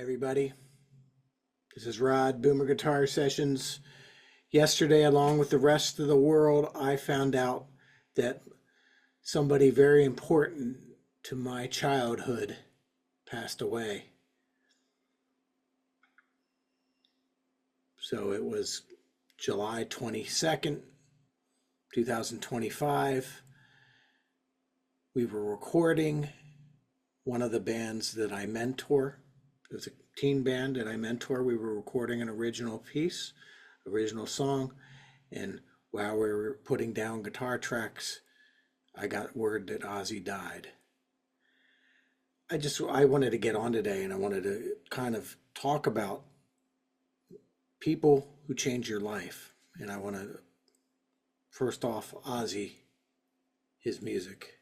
everybody. This is Rod, Boomer Guitar Sessions. Yesterday, along with the rest of the world, I found out that somebody very important to my childhood passed away. So it was July 22nd, 2025. We were recording one of the bands that I mentor. It was a teen band that I mentor. We were recording an original piece, original song, and while we were putting down guitar tracks, I got word that Ozzy died. I wanted to get on today, and I wanted to kind of talk about people who change your life. And I want to, first off, Ozzy, his music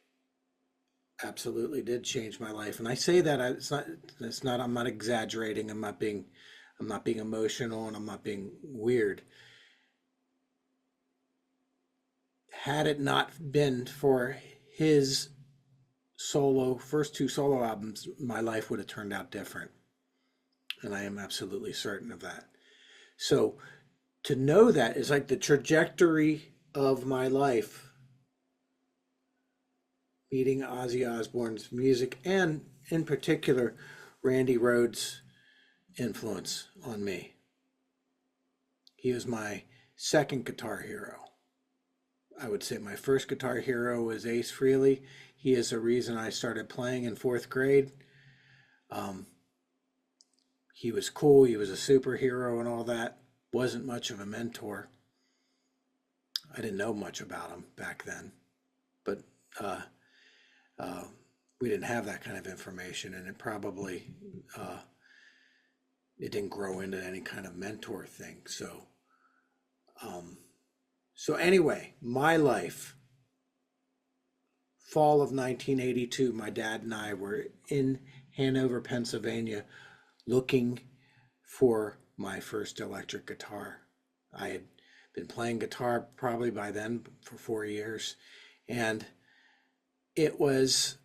absolutely did change my life. And I say that I'm not exaggerating. I'm not being emotional, and I'm not being weird. Had it not been for his first two solo albums, my life would have turned out different. And I am absolutely certain of that. So to know that is like the trajectory of my life, meeting Ozzy Osbourne's music, and in particular, Randy Rhoads' influence on me. He was my second guitar hero. I would say my first guitar hero was Ace Frehley. He is the reason I started playing in fourth grade. He was cool. He was a superhero and all that. Wasn't much of a mentor. I didn't know much about him back then, but we didn't have that kind of information, and it probably it didn't grow into any kind of mentor thing. So anyway, my life, fall of 1982, my dad and I were in Hanover, Pennsylvania, looking for my first electric guitar. I had been playing guitar probably by then for 4 years, and it was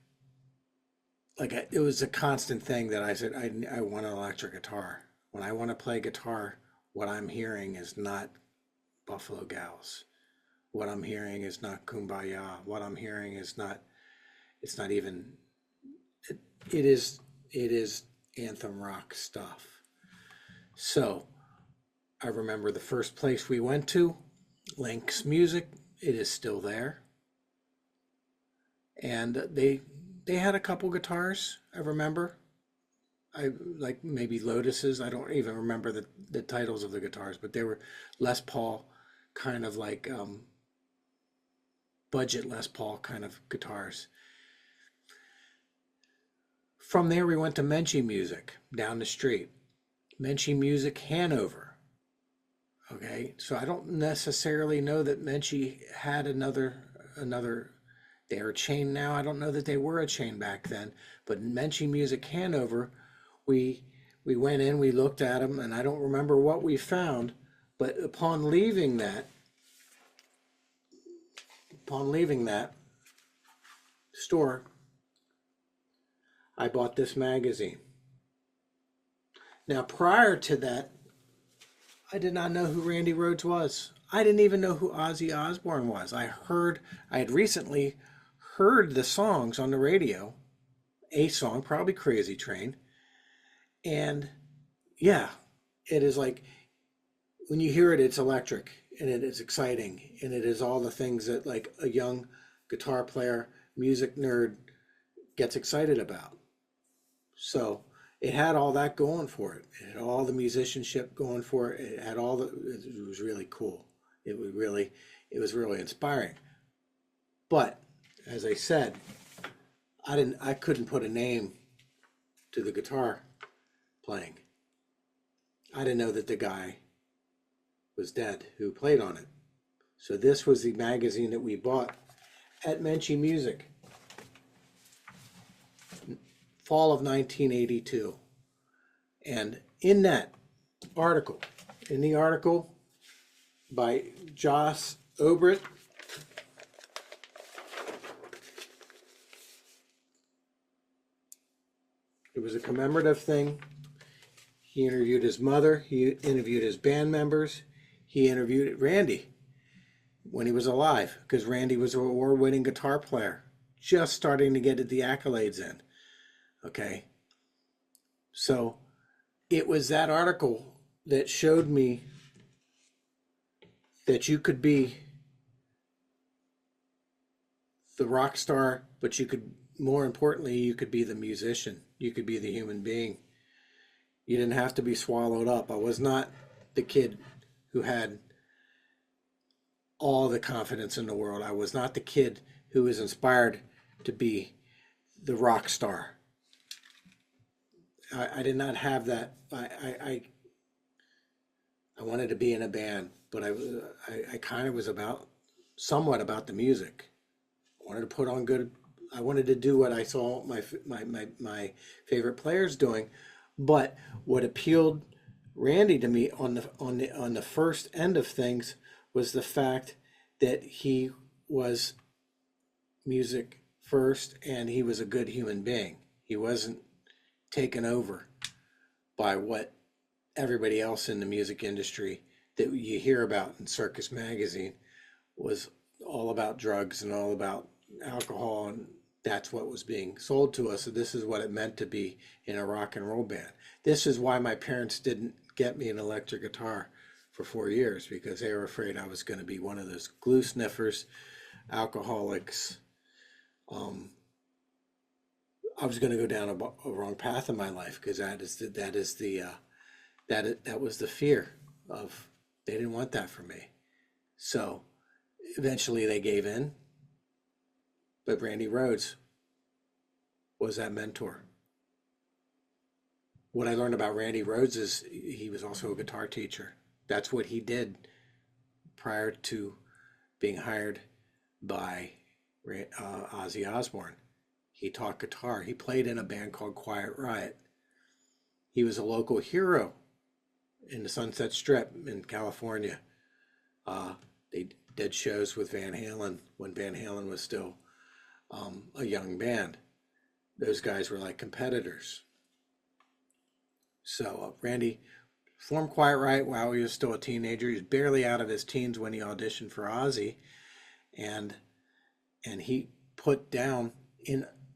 a constant thing that I said, I want an electric guitar. When I want to play guitar, what I'm hearing is not Buffalo Gals. What I'm hearing is not Kumbaya. What I'm hearing is not, it's not even, it is anthem rock stuff. So I remember the first place we went to, Link's Music. It is still there. And they had a couple guitars, I remember. I like maybe Lotuses. I don't even remember the titles of the guitars, but they were Les Paul, kind of like budget Les Paul kind of guitars. From there, we went to Menchie Music down the street. Menchie Music, Hanover. Okay, so I don't necessarily know that Menchie had another. They are a chain now. I don't know that they were a chain back then, but Menchie Music, Hanover, we went in, we looked at them, and I don't remember what we found, but upon leaving that store, I bought this magazine. Now, prior to that, I did not know who Randy Rhoads was. I didn't even know who Ozzy Osbourne was. I had recently heard the songs on the radio, a song, probably Crazy Train. And yeah, it is like, when you hear it, it's electric, and it is exciting, and it is all the things that like a young guitar player, music nerd gets excited about. So it had all that going for it. It had all the musicianship going for it. It had it was really cool. It was really inspiring. But as I said, I couldn't put a name to the guitar playing. I didn't know that the guy was dead who played on it. So this was the magazine that we bought at Menchie Music, fall of 1982. And in the article by Joss Obrit, it was a commemorative thing. He interviewed his mother. He interviewed his band members. He interviewed Randy when he was alive, because Randy was an award-winning guitar player, just starting to get the accolades in. Okay. So it was that article that showed me that you could be the rock star, but you could, more importantly, you could be the musician. You could be the human being. You didn't have to be swallowed up. I was not the kid who had all the confidence in the world. I was not the kid who was inspired to be the rock star. I did not have that. I wanted to be in a band, but I kind of was somewhat about the music. I wanted to put on good. I wanted to do what I saw my favorite players doing, but what appealed Randy to me on the first end of things was the fact that he was music first and he was a good human being. He wasn't taken over by what everybody else in the music industry that you hear about in Circus Magazine was all about drugs and all about alcohol, and that's what was being sold to us. So this is what it meant to be in a rock and roll band. This is why my parents didn't get me an electric guitar for 4 years, because they were afraid I was going to be one of those glue sniffers, alcoholics. I was going to go down a wrong path in my life, because that was the fear of, they didn't want that for me. So eventually they gave in, but Randy Rhoads was that mentor. What I learned about Randy Rhoads is he was also a guitar teacher. That's what he did prior to being hired by Ozzy Osbourne. He taught guitar. He played in a band called Quiet Riot. He was a local hero in the Sunset Strip in California. They did shows with Van Halen when Van Halen was still a young band. Those guys were like competitors. So Randy formed Quiet Riot while he was still a teenager. He was barely out of his teens when he auditioned for Ozzy, and he put down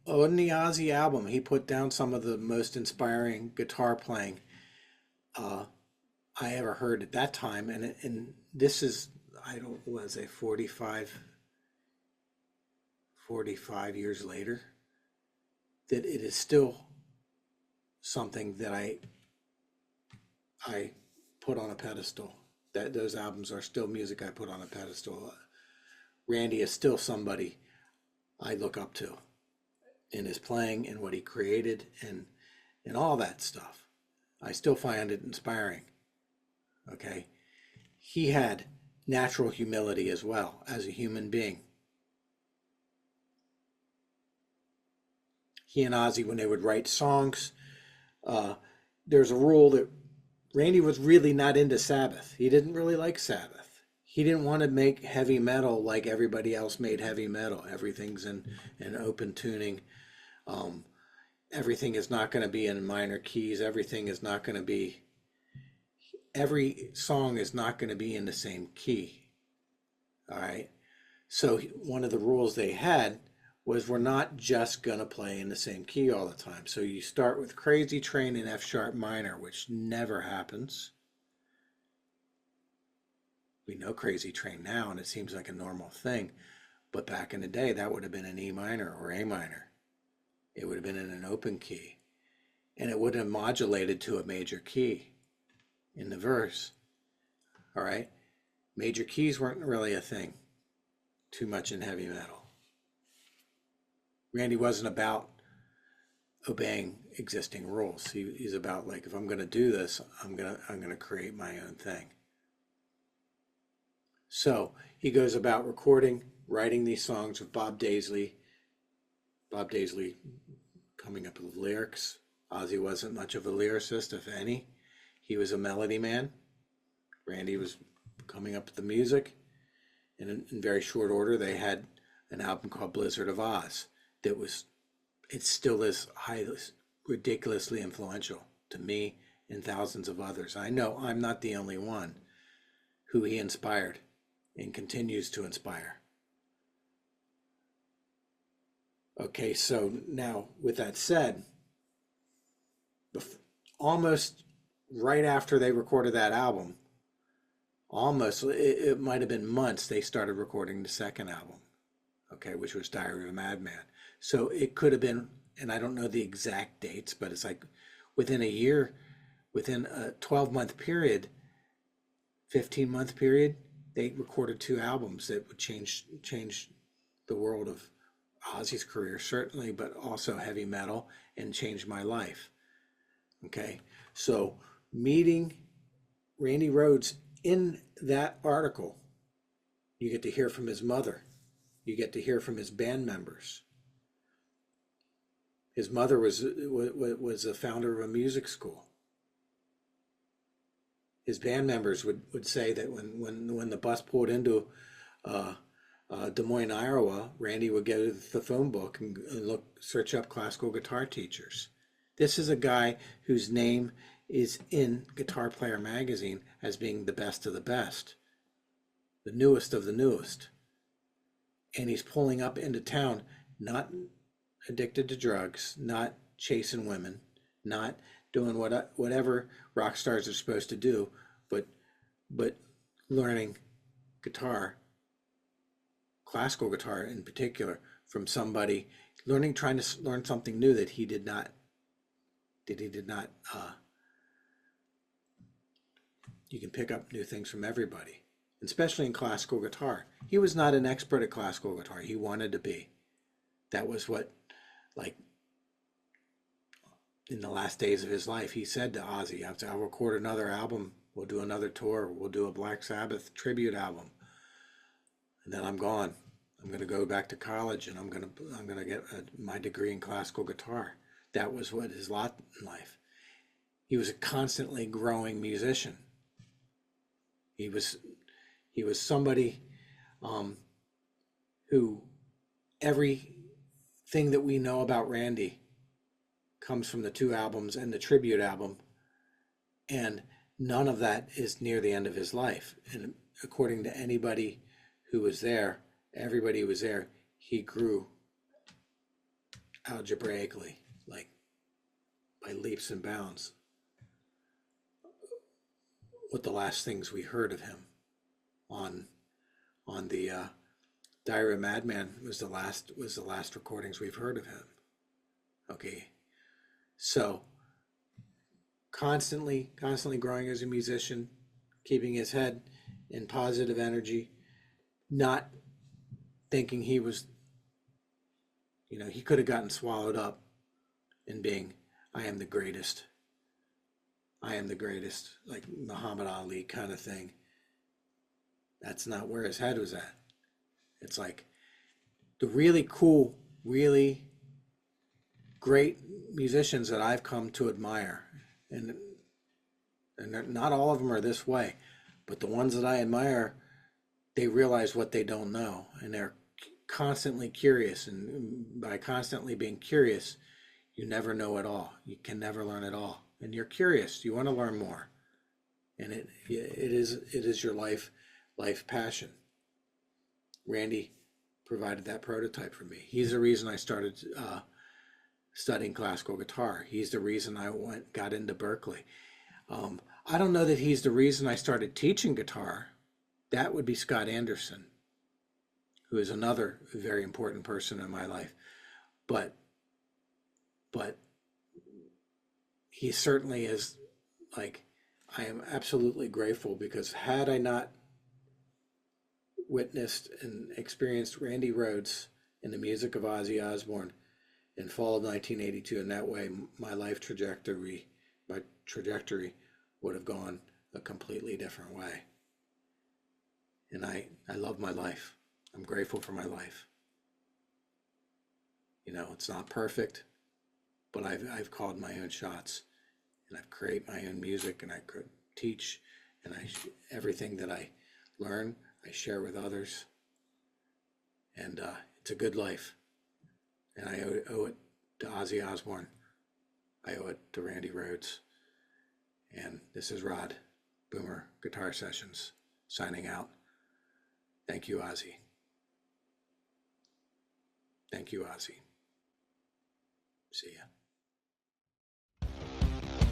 on the Ozzy album, he put down some of the most inspiring guitar playing I ever heard at that time. And this is, I don't want to say 45 years later, that it is still something that I put on a pedestal. That those albums are still music I put on a pedestal. Randy is still somebody I look up to in his playing and what he created and all that stuff. I still find it inspiring. Okay. He had natural humility as well as a human being. He and Ozzy, when they would write songs, there's a rule that Randy was really not into Sabbath. He didn't really like Sabbath. He didn't want to make heavy metal like everybody else made heavy metal. Everything's in open tuning. Everything is not going to be in minor keys. Every song is not going to be in the same key. All right. So one of the rules they had was, we're not just going to play in the same key all the time. So you start with Crazy Train in F sharp minor, which never happens. We know Crazy Train now, and it seems like a normal thing. But back in the day, that would have been an E minor or A minor. It would have been in an open key. And it would have modulated to a major key in the verse. All right? Major keys weren't really a thing too much in heavy metal. Randy wasn't about obeying existing rules. He's about, like, if I'm going to do this, I'm gonna create my own thing. So he goes about recording, writing these songs with Bob Daisley. Bob Daisley coming up with lyrics. Ozzy wasn't much of a lyricist, if any. He was a melody man. Randy was coming up with the music. And in very short order, they had an album called Blizzard of Oz. It still is highly, ridiculously influential to me and thousands of others. I know I'm not the only one who he inspired and continues to inspire. Okay, so now with that said, almost right after they recorded that album, almost, it might have been months, they started recording the second album, okay, which was Diary of a Madman. So it could have been, and I don't know the exact dates, but it's like within a year, within a 12-month period, 15-month period, they recorded 2 albums that would change the world of Ozzy's career, certainly, but also heavy metal, and changed my life. Okay, so meeting Randy Rhoads in that article, you get to hear from his mother, you get to hear from his band members. His mother was a founder of a music school. His band members would say that when the bus pulled into Des Moines, Iowa, Randy would go to the phone book and search up classical guitar teachers. This is a guy whose name is in Guitar Player magazine as being the best of the best, the newest of the newest. And he's pulling up into town, not addicted to drugs, not chasing women, not doing whatever rock stars are supposed to do, but learning guitar, classical guitar in particular, from somebody, trying to learn something new that he did not. You can pick up new things from everybody, especially in classical guitar. He was not an expert at classical guitar. He wanted to be. That was what, like, in the last days of his life, he said to Ozzy, I'll record another album, we'll do another tour, we'll do a Black Sabbath tribute album, and then I'm gone. I'm going to go back to college, and I'm going to get my degree in classical guitar. That was what his lot in life. He was a constantly growing musician. He was somebody who everything that we know about Randy comes from the 2 albums and the tribute album, and none of that is near the end of his life. And according to anybody who was there, everybody who was there, he grew algebraically, like by leaps and bounds. What the last things we heard of him on the Diary of a Madman was the last recordings we've heard of him. Okay, so constantly growing as a musician, keeping his head in positive energy, not thinking he was, he could have gotten swallowed up in being, I am the greatest, like Muhammad Ali kind of thing. That's not where his head was at. It's like the really cool, really great musicians that I've come to admire, and not all of them are this way, but the ones that I admire, they realize what they don't know, and they're constantly curious, and by constantly being curious, you never know it all. You can never learn it all, and you're curious. You want to learn more, and it is your life passion. Randy provided that prototype for me. He's the reason I started studying classical guitar. He's the reason I got into Berkeley. I don't know that he's the reason I started teaching guitar. That would be Scott Anderson, who is another very important person in my life. But he certainly is, like, I am absolutely grateful, because had I not witnessed and experienced Randy Rhoads and the music of Ozzy Osbourne in fall of 1982 in that way, my trajectory would have gone a completely different way. And I love my life. I'm grateful for my life. It's not perfect, but I've called my own shots, and I've created my own music, and I could teach, and everything that I learn, I share with others, and it's a good life, and I owe it to Ozzy Osbourne. I owe it to Randy Rhoads, And this is Rod, Boomer Guitar Sessions, signing out. Thank you, Ozzy. Thank you, Ozzy. See ya.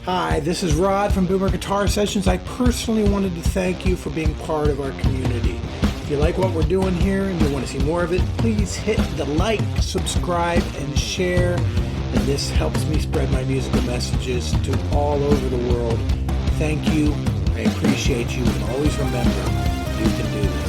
Hi, this is Rod from Boomer Guitar Sessions. I personally wanted to thank you for being part of our community. If you like what we're doing here and you want to see more of it, please hit the like, subscribe, and share. And this helps me spread my musical messages to all over the world. Thank you. I appreciate you. And always remember, you can do this.